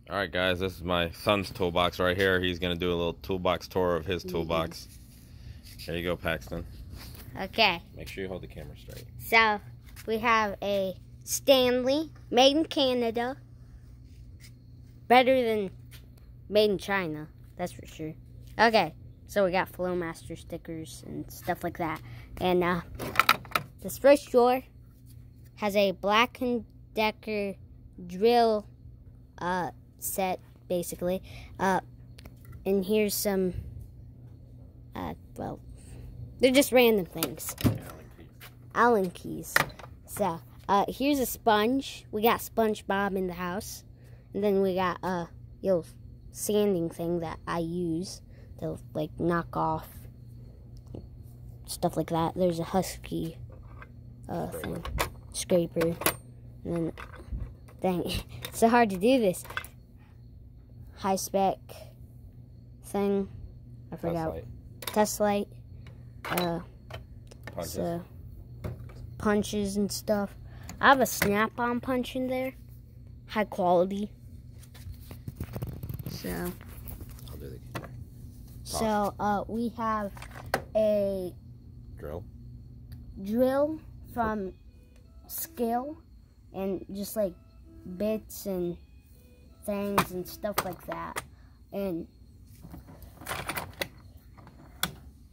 Alright guys, this is my son's toolbox right here. He's going to do a little toolbox tour of his toolbox. There you go, Paxton. Okay. Make sure you hold the camera straight. So, we have a Stanley, made in Canada. Better than made in China, that's for sure. Okay, so we got Flowmaster stickers and stuff like that. And this first drawer has a Black & Decker drill set, basically. And here's some, well, they're just random things. Allen keys. So, here's a sponge. We got SpongeBob in the house. And then we got a little sanding thing that I use to, like, knock off stuff like that. There's a Husky thing. Scraper. And then, dang, it's so hard to do this. High spec thing. I forgot. Test light. Punches. So, punches and stuff. I have a Snap-on punch in there. High quality. So, I'll do the camera. so we have a drill from Skill, and just like bits and things and stuff like that. And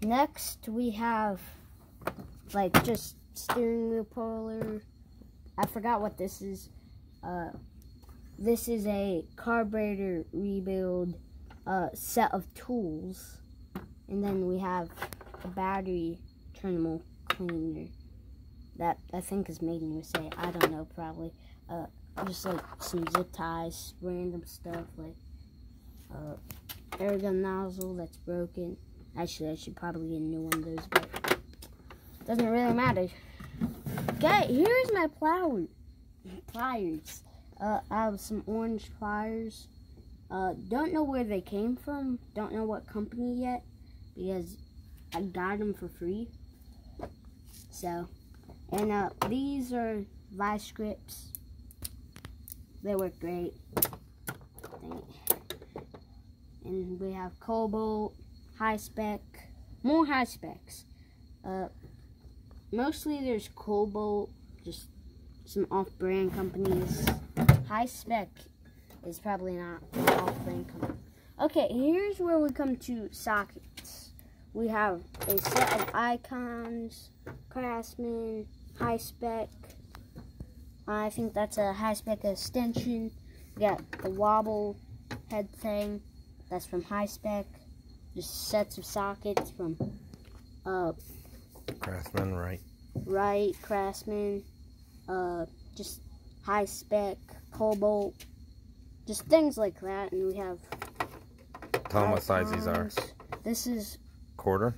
next we have like just steering wheel puller. I forgot what this is. This is a carburetor rebuild set of tools. And then we have a battery terminal cleaner that I think is made in USA. I don't know, probably. Just like some zip ties, random stuff like air gun nozzle that's broken. Actually, I should probably get a new one of those, but it doesn't really matter. Okay, here's my pliers. I have some orange pliers. Don't know where they came from. Don't know what company yet, because I got them for free. So, and these are vice grips. They work great. And we have Cobalt, high spec, more high specs. Mostly there's Cobalt, just some off-brand companies. High spec is probably not an off-brand company. Okay, here's where we come to sockets. We have a set of Icons, Craftsman, high spec. I think that's a high spec extension. We got the wobble head thing. That's from high spec. Just sets of sockets from Craftsman, right? Right, Craftsman. Just high spec, Cobalt. Just things like that. And we have. Tell them what size these are. This is Quarter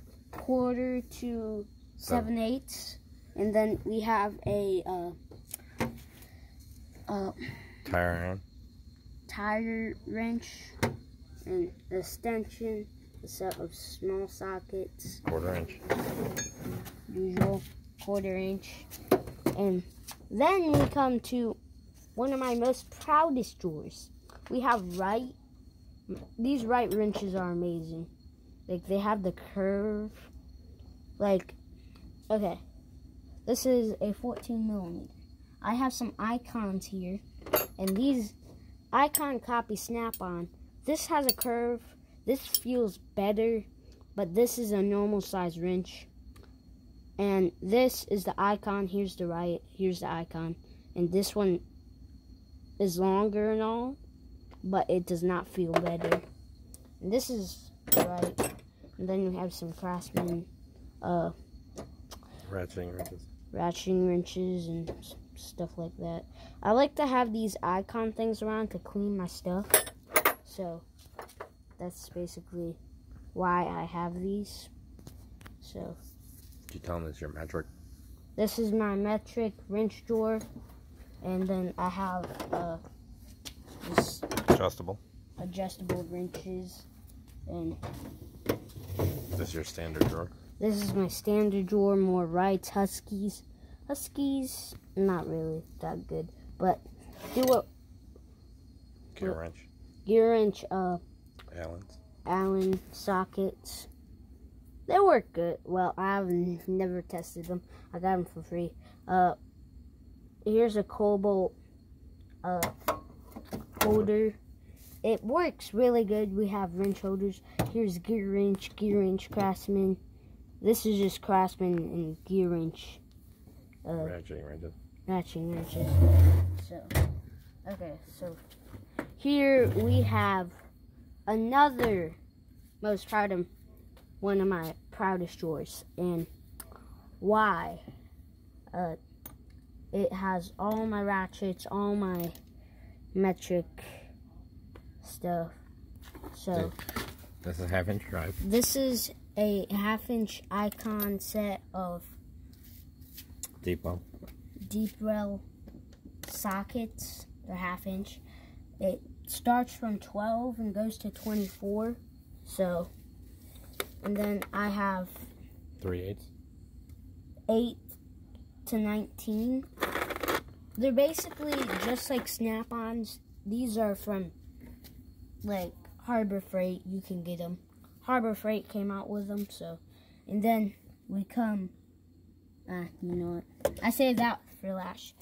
to 7/8. And then we have a tire wrench and extension, a set of small sockets, 1/4 inch, usual 1/4 inch. And then we come to one of my most proudest drawers. We have Wright. These Wright wrenches are amazing. Like, they have the curve. Like, okay, this is a 14mm. I have some Icons here, and these Icon copy Snap-on. This has a curve. This feels better, but this is a normal size wrench. And this is the Icon. Here's the Wright. Here's the Icon. And this one is longer and all, but it does not feel better. And this is the Wright. And then we have some Craftsman ratcheting wrenches and stuff like that. I like to have these Icon things around to clean my stuff. So that's basically why I have these. So did you tell them this is your metric? This is my metric wrench drawer. And then I have this adjustable wrenches. And this is your standard drawer? This is my standard drawer, more Wrights, Huskies. Huskies, not really that good, but do what? Gear wrench. gear wrench, Allen. Allen sockets. They work good. Well, I've never tested them. I got them for free. Here's a Cobalt holder. It works really good. We have wrench holders. Here's gear wrench, Craftsman. This is just Craftsman and gear wrench. Ratcheting wrenches. So, okay, so here we have another one of my proudest drawers. And why? It has all my ratchets, all my metric stuff. So this is a 1/2 inch drive. This is a 1/2 inch icon set of Deep well sockets. They're 1/2 inch. It starts from 12 and goes to 24. So, and then I have 3/8. 8 to 19. They're basically just like Snap-ons. These are from like Harbor Freight. You can get them. Harbor Freight came out with them. So, and then we come. You know what? I saved that for last.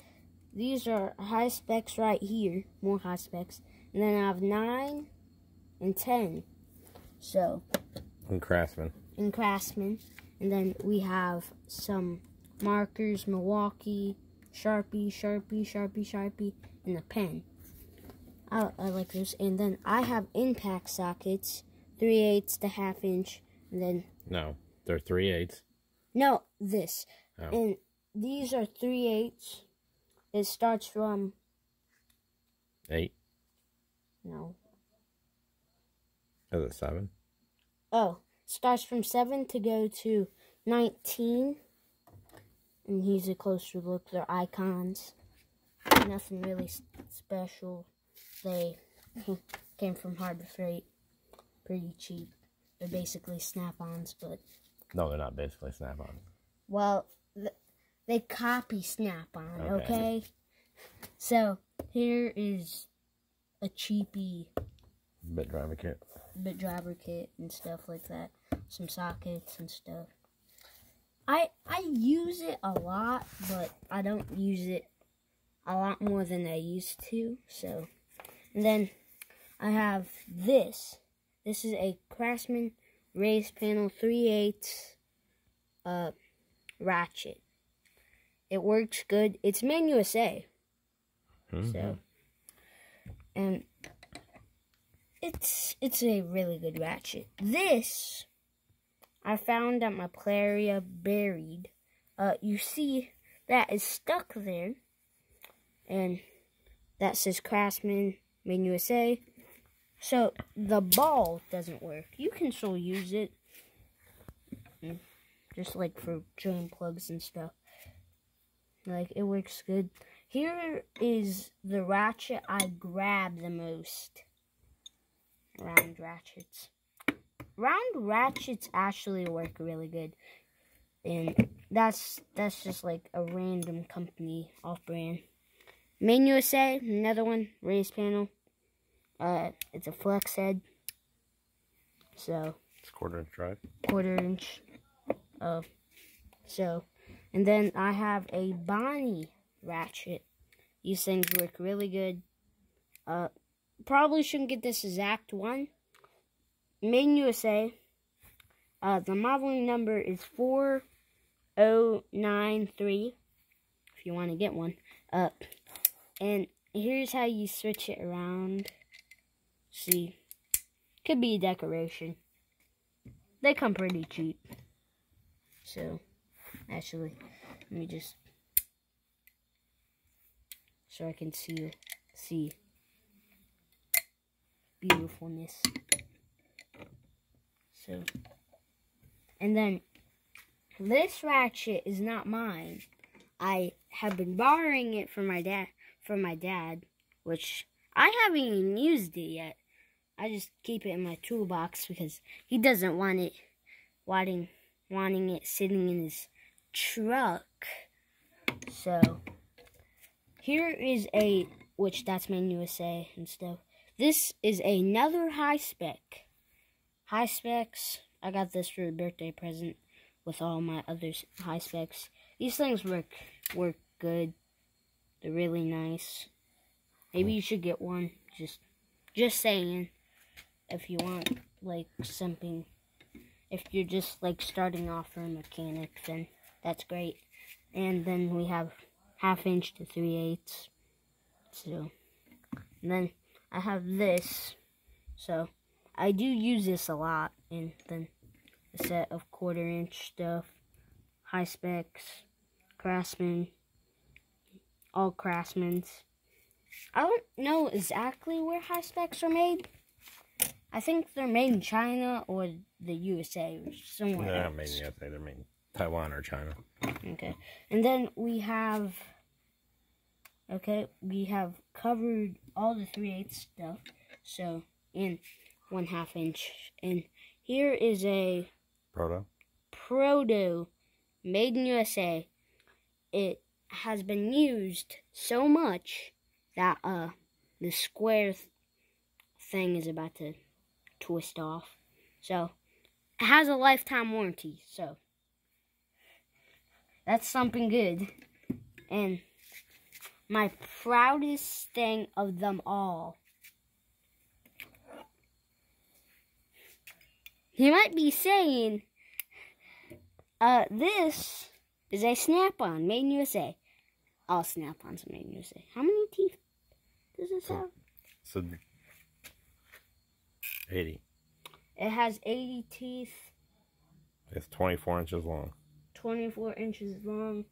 These are high specs right here. More high specs. And then I have 9 and 10. So. In Craftsman. And then we have some markers, Milwaukee, Sharpie, and a pen. I like those. And then I have impact sockets, 3/8 to 1/2 inch. And then. No, they're 3/8. No, this. Oh. And these are 3/8. It starts from 8. No. Is it 7? Oh, starts from 7 to go to 19. And here's a closer look. They're icons. Nothing really special. They came from Harbor Freight. Pretty cheap. They're basically Snap-ons, but... No, they're not basically Snap-on. Well, they copy Snap-on, okay? So, here is a cheapy... Bit driver kit and stuff like that. Some sockets and stuff. I use it a lot, but I don't use it a lot more than I used to. So, and then I have this. This is a Craftsman raised panel 3/8 ratchet. It works good. It's Made USA. So, and it's a really good ratchet. This I found at my play area buried. You see that is stuck there, and that says Craftsman Made USA. So the ball doesn't work. You can still use it, just like for drain plugs and stuff. Like, it works good. Here is the ratchet I grab the most. Round ratchets. Round ratchets actually work really good. And that's just like a random company off-brand. Made USA, another one, raised panel. It's a flex head. So it's 1/4 inch drive. 1/4 inch. So, and then I have a Bonnie ratchet. These things work really good. Probably shouldn't get this exact one. Made in USA. The modeling number is 4093. If you want to get one. And here's how you switch it around. See, could be a decoration. They come pretty cheap. So, actually, let me just, so I can see beautifulness. So, and then this ratchet is not mine. I have been borrowing it from my dad, which I haven't even used it yet. I just keep it in my toolbox because he doesn't want it wanting it sitting in his truck. So here is which that's Made in USA and stuff. this is another high spec. High specs. I got this for a birthday present with all my other high specs. These things work good. They're really nice. Maybe you should get one. Just saying. If you want like something, if you're just like starting off for a mechanic, then that's great. And then we have 1/2 inch to 3/8. So, and then I have this. So, I do use this a lot. And then a set of 1/4 inch stuff, high specs, Craftsman, all Craftsmans. I don't know exactly where high specs are made. I think they're made in China or the USA or somewhere else. Yeah, made in USA. They're made in Taiwan or China. Okay. And then we have covered all the 3/8 stuff. So, in 1/2 inch. And here is a Proto made in USA. It has been used so much that the square thing is about to twist off. So, it has a lifetime warranty. So, that's something good. And my proudest thing of them all. You might be saying, this is a Snap-on made in USA. All Snap-ons are made in USA. How many teeth does this have? So 80. It has 80 teeth. It's 24 inches long. 24 inches long.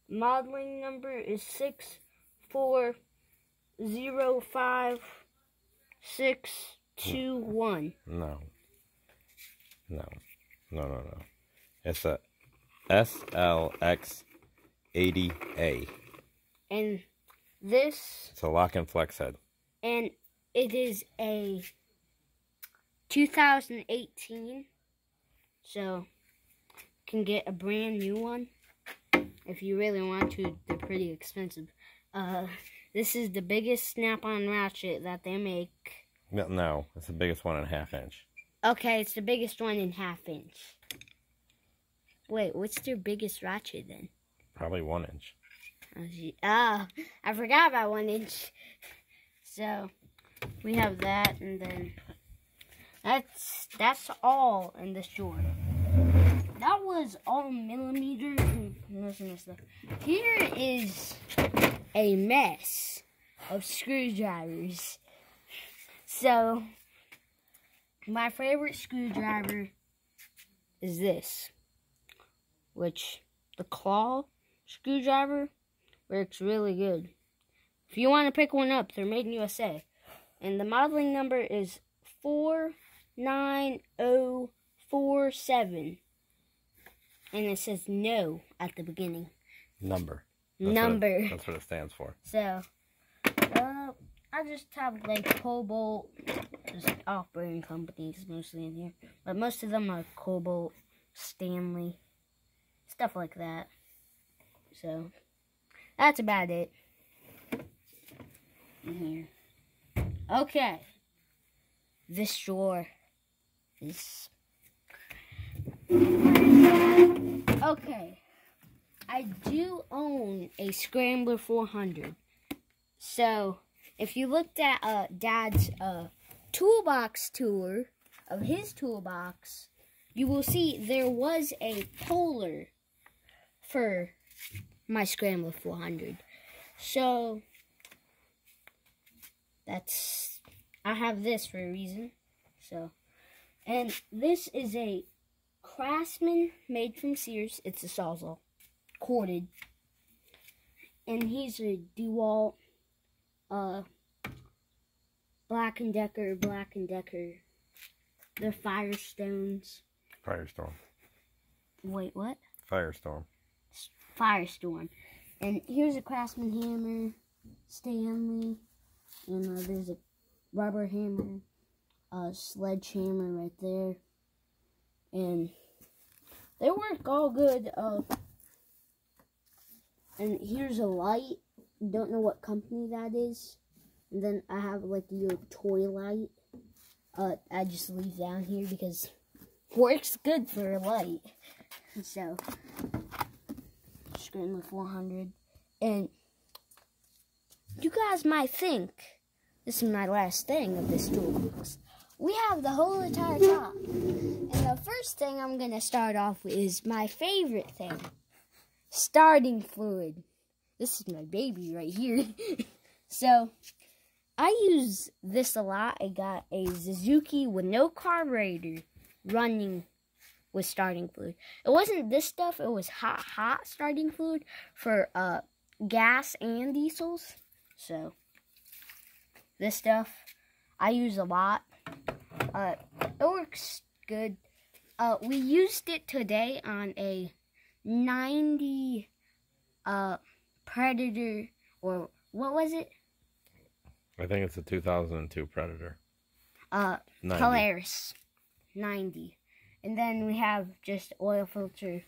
Modeling number is 6405621. No. It's a SLX80A. And this... It's a lock and flex head. And it is a 2018. So, you can get a brand new one. If you really want to, they're pretty expensive. This is the biggest Snap-on ratchet that they make. No, it's the biggest one in 1/2 inch. Okay, it's the biggest one in 1/2 inch. Wait, what's their biggest ratchet then? Probably 1 inch. I forgot about 1 inch. So, we have that, and then that's all in this drawer. That was all millimeters and stuff. Here is a mess of screwdrivers. So, my favorite screwdriver is this, which the claw screwdriver works really good. If you want to pick one up, they're made in USA. And the modeling number is 49047. And it says no at the beginning. Number. That's what it stands for. So, I just have like Cobalt, just off-brand companies mostly in here. But most of them are Cobalt, Stanley, stuff like that. So, that's about it in here. Okay. This drawer is... Okay. I do own a Scrambler 400. So, if you looked at Dad's toolbox tour of his toolbox, you will see there was a puller for my Scrambler 400. So, I have this for a reason. So, and this is a Craftsman made from Sears. It's a Sawzall, corded. And he's a DeWalt, Black & Decker. They're Firestones. Firestorm. Wait, what? Firestorm. Firestorm. And here's a Craftsman hammer, Stanley, and there's a rubber hammer, a sledgehammer right there, and they work all good. And here's a light. Don't know what company that is. And then I have like your toy light. I just leave down here because it works good for a light. So, screen with 400. And you guys might think this is my last thing of this toolbox. We have the whole entire top. And the first thing I'm going to start off with is my favorite thing. Starting fluid. This is my baby right here. So, I use this a lot. I got a Suzuki with no carburetor running with starting fluid. It wasn't this stuff. It was hot starting fluid for gas and diesels. So, this stuff I use a lot. It works good. We used it today on a 90 Predator, or what was it? I think it's a 2002 Predator. 90. Polaris 90. And then we have just oil filter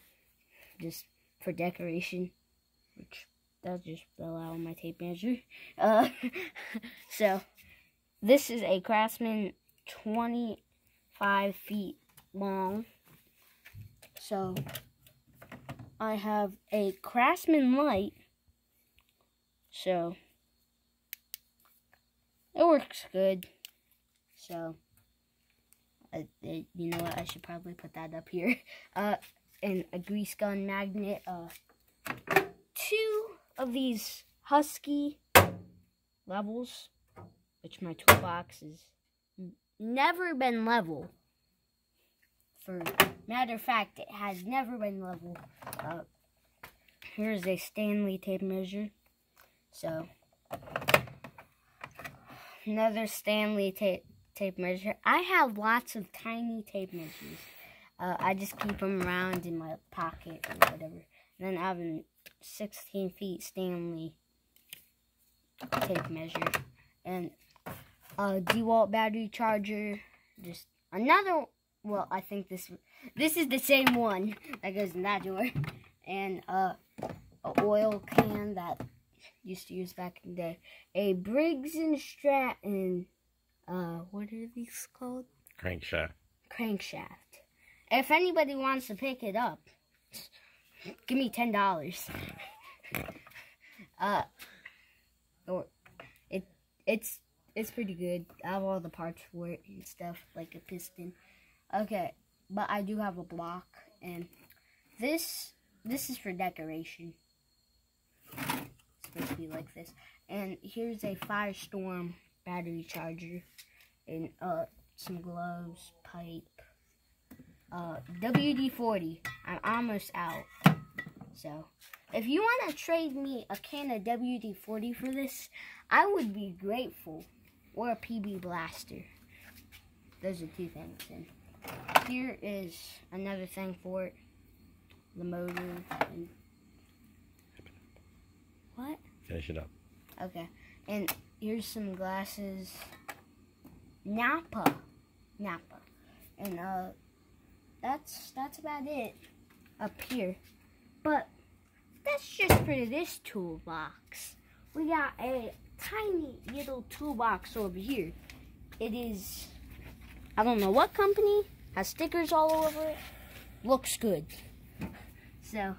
just for decoration, which that just fell out on my tape measure. So this is a Craftsman 25 feet long. So I have a Craftsman light. So it works good. So you know what? I should probably put that up here. And a grease gun magnet. 2 of these Husky levels, which my toolbox has never been level. For matter of fact, it has never been level. Here's a Stanley tape measure. So, another Stanley tape measure. I have lots of tiny tape measures. I just keep them around in my pocket or whatever. And then I have a 16 feet Stanley tape measure. And a DeWalt battery charger. Just another, well, I think this is the same one that goes in that door. And a oil can that used to use back in the day. A Briggs & Stratton, what are these called? Crankshaft. If anybody wants to pick it up, give me $10. Or it's pretty good. I have all the parts for it and stuff, like a piston. Okay, but I do have a block, and this is for decoration. It's supposed to be like this. And here's a Firestorm battery charger, and some gloves, pipe. WD-40. I'm almost out. So, if you want to trade me a can of WD-40 for this, I would be grateful. Or a PB Blaster. Those are 2 things. And here is another thing for it. The motor. And what? Finish it up. Okay. And here's some glasses. Napa. And that's about it up here. But that's just for this toolbox. We got a tiny little toolbox over here. It is, I don't know what company, has stickers all over it. Looks good. So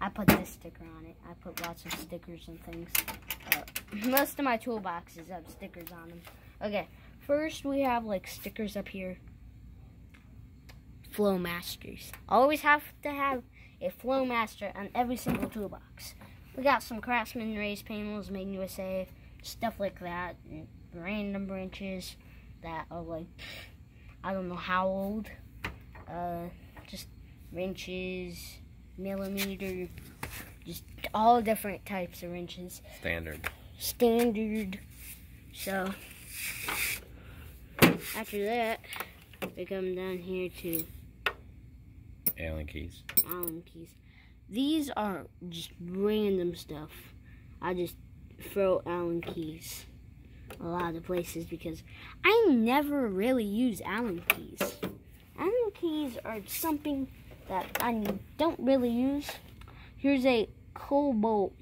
I put this sticker on it. I put lots of stickers and things. Most of my toolboxes have stickers on them. Okay, first we have like stickers up here. Flowmasters. Always have to have a Flowmaster on every single toolbox. We got some Craftsman raised panels made in USA, stuff like that, and random wrenches that are like, I don't know how old. Just wrenches, millimeter, just all different types of wrenches. Standard. So, after that, we come down here to Allen keys. These are just random stuff. I just throw Allen keys a lot of places because I never really use Allen keys. Allen keys are something that I don't really use. Here's a Cobalt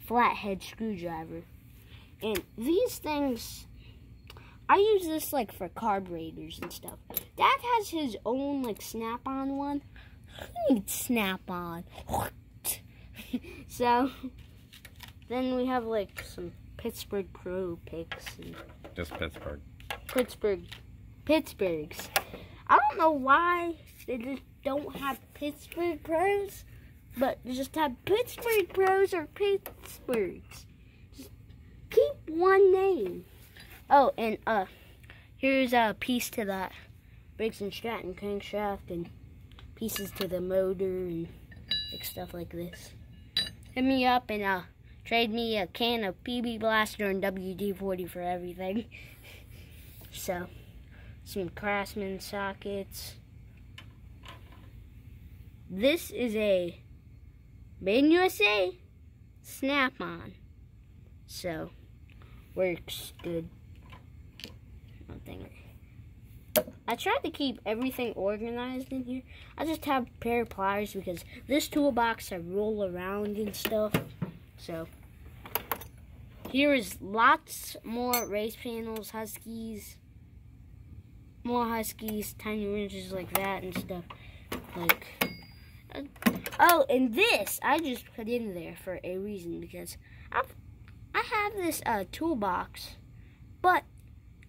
flathead screwdriver. And these things, I use this like for carburetors and stuff. Dad has his own like snap-on one. Who needs snap-on? So then we have like some Pittsburgh Pro picks. And Just Pittsburgh. Pittsburghs. I don't know why they just don't have Pittsburgh Pros, but just have Pittsburgh Pros or Pittsburghs. Just keep one name. Oh, and here's a piece to that Briggs & Stratton crankshaft and pieces to the motor and like stuff like this. Hit me up and trade me a can of PB Blaster and WD-40 for everything. So, some Craftsman sockets. This is a Made in USA snap-on. So, works good. I tried to keep everything organized in here. I just have a pair of pliers because this toolbox I roll around and stuff. So, here is lots more race panels, Huskies, more Huskies, tiny wrenches like that and stuff. Like, oh, and this I just put in there for a reason because I have this toolbox, but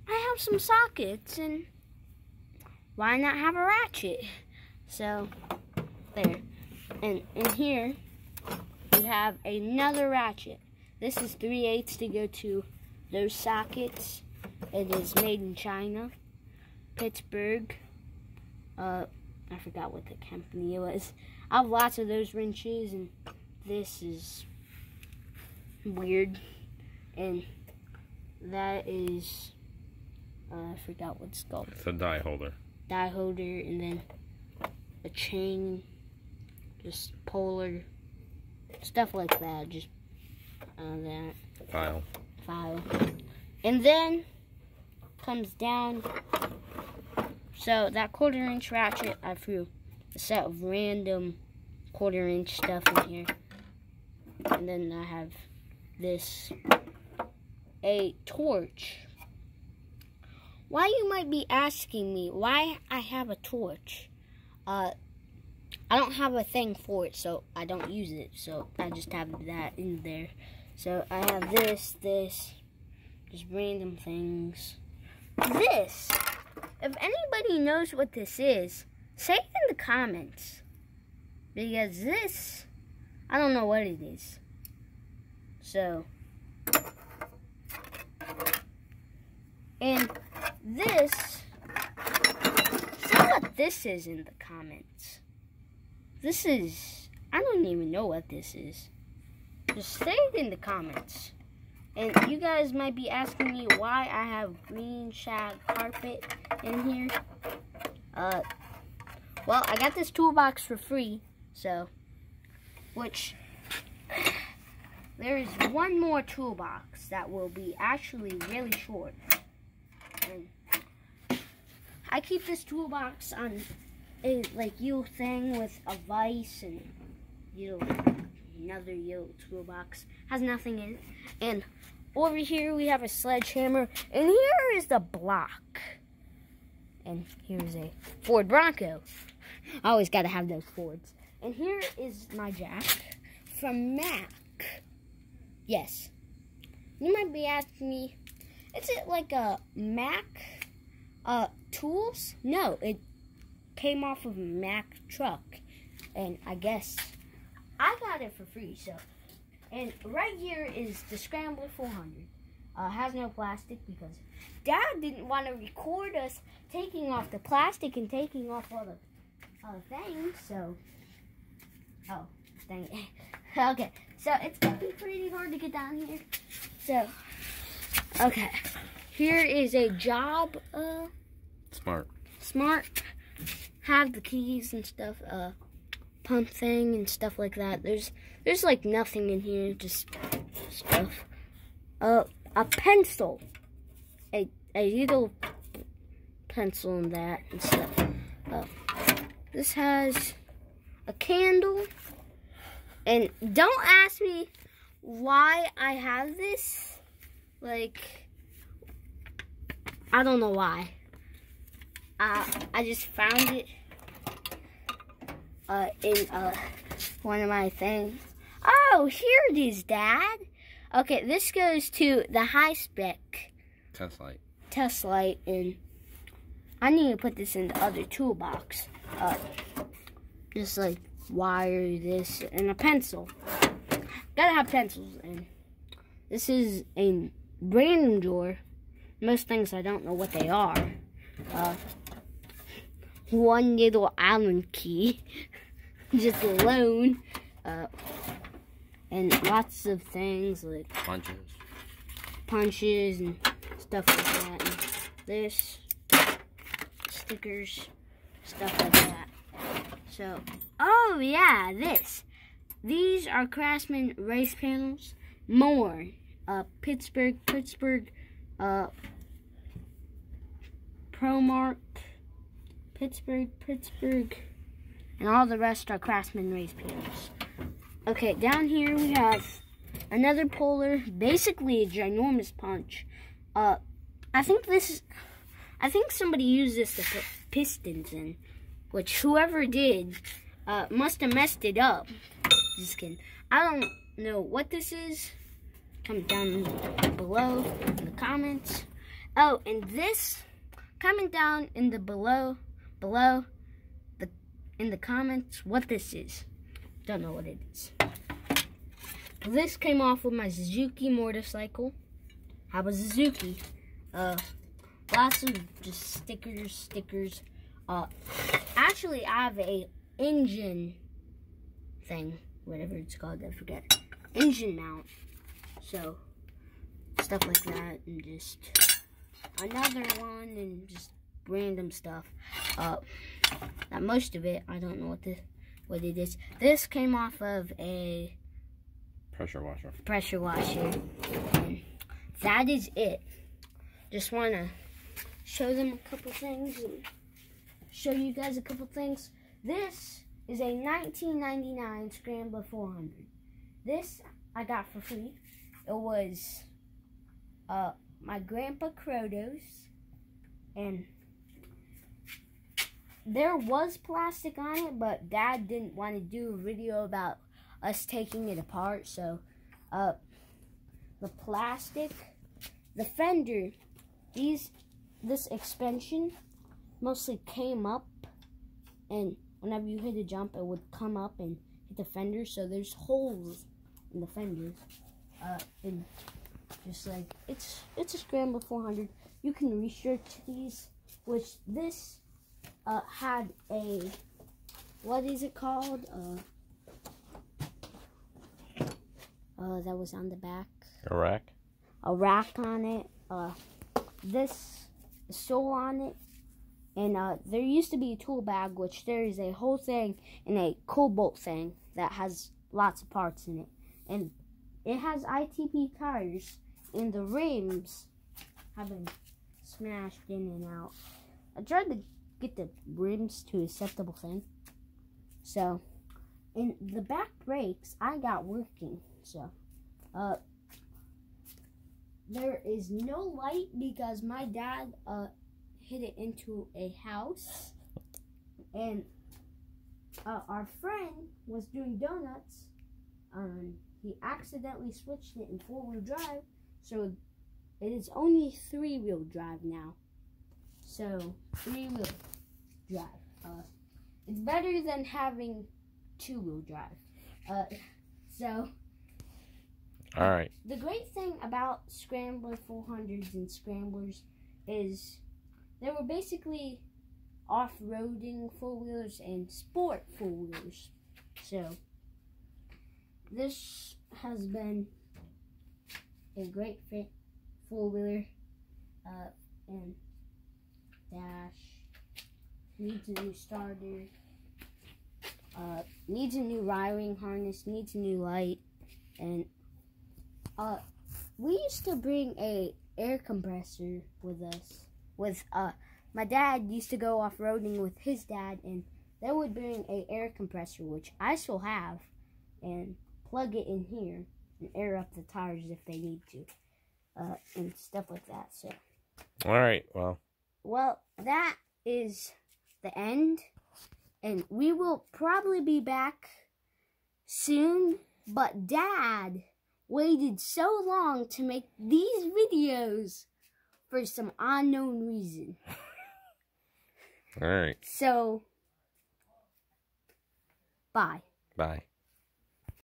I have some sockets and why not have a ratchet? So, there. And in here, we have another ratchet. This is 3/8 to go to those sockets. It is made in China. Pittsburgh. I forgot what the company was. I have lots of those wrenches, and this is weird. And that is, I forgot what it's called. It's a die holder. Die holder, and then a chain, just polar, stuff like that, just that. File. And then comes down, so that 1/4 inch ratchet, I threw a set of random 1/4 inch stuff in here. And then I have this, a torch. Why, you might be asking me why I have a torch. I don't have a thing for it, so I don't use it. So I just have that in there. So I have this, just random things. This, if anybody knows what this is, say it in the comments. Because this, I don't know what it is. So, and this, say what this is in the comments. This is, I don't even know what this is. Just say it in the comments. And you guys might be asking me why I have green shag carpet in here. Well, I got this toolbox for free, so, which, there is one more toolbox that will be actually really short. And I keep this toolbox on a yellow thing with a vise and another yellow toolbox. Has nothing in it. And over here we have a sledgehammer. And here is the block. And here's a Ford Bronco. I always got to have those Fords. And here is my jack from Mac. Yes. You might be asking me, is it like a Mac tools? No, it came off of a Mac truck. And I guess I got it for free. So, and right here is the Scrambler 400. Has no plastic because Dad didn't want to record us taking off the plastic and taking off all the things. So, oh, dang it. Okay, so it's going to be pretty hard to get down here. So, okay, here is a job. Smart. Have the keys and stuff. Pump thing and stuff like that. There's like nothing in here, just stuff. A pencil. A little pencil in that and stuff. This has a candle. And don't ask me why I have this. Like, I don't know why. I just found it in one of my things. Oh, here it is, Dad. Okay, this goes to the high spec test light, and I need to put this in the other toolbox. Just like wire this and a pencil. Gotta have pencils. And this is a random drawer. Most things I don't know what they are. One little Allen key, just alone, and lots of things like punches and stuff like that. And this, stickers, stuff like that. So, oh yeah, these are Craftsman race panels. More, Pittsburgh, Promark. Pittsburgh, and all the rest are Craftsman race panels. Okay, down here we have another puller, basically a ginormous punch. I think somebody used this to put pistons in, which whoever did must have messed it up. Just kidding. I don't know what this is. Comment down below in the comments. Oh, and this, comment down in the below in the comments what this is. Don't know what it is. This came off with my Suzuki motorcycle. Have a Suzuki. Lots of just stickers. Actually, I have a engine thing, whatever it's called, I forget. Engine mount. So, stuff like that, and just another one, and just random stuff. Not most of it. I don't know what it is. This came off of a pressure washer. And that is it. Just want to show them a couple things and show you guys a couple things. This is a 1999 Scrambler 400. This I got for free. It was my grandpa Croto's, and there was plastic on it, but Dad didn't want to do a video about us taking it apart, so the plastic, the fender, this expansion mostly came up, and whenever you hit a jump, it would come up and hit the fender, so there's holes in the fender, and just like, it's a Scrambler 400. You can research these, which this had a, what is it called? That was on the back. A rack? A rack on it. This sole on it. And there used to be a tool bag, which there is a whole thing and a Cobalt thing that has lots of parts in it. And it has ITP tires, and the rims have been smashed in and out. I tried to get the rims to acceptable thing. So, and the back brakes I got working. So, there is no light because my dad hit it into a house, and our friend was doing donuts. He accidentally switched it in 4-wheel drive, so it is only 3-wheel drive now. So 3-wheel drive. It's better than having 2-wheel drive. All right. The great thing about Scrambler 400s and Scramblers is they were basically off-roading 4-wheelers and sport 4-wheelers. So this has been a great fit 4-wheeler, and dash needs a new starter, needs a new wiring harness, needs a new light, and we used to bring a air compressor with us. My dad used to go off-roading with his dad, and they would bring a air compressor, which I still have, and plug it in here. and air up the tires if they need to, and stuff like that. So, all right, well, that is the end, and we will probably be back soon. But Dad waited so long to make these videos for some unknown reason. all right. So, bye. Bye.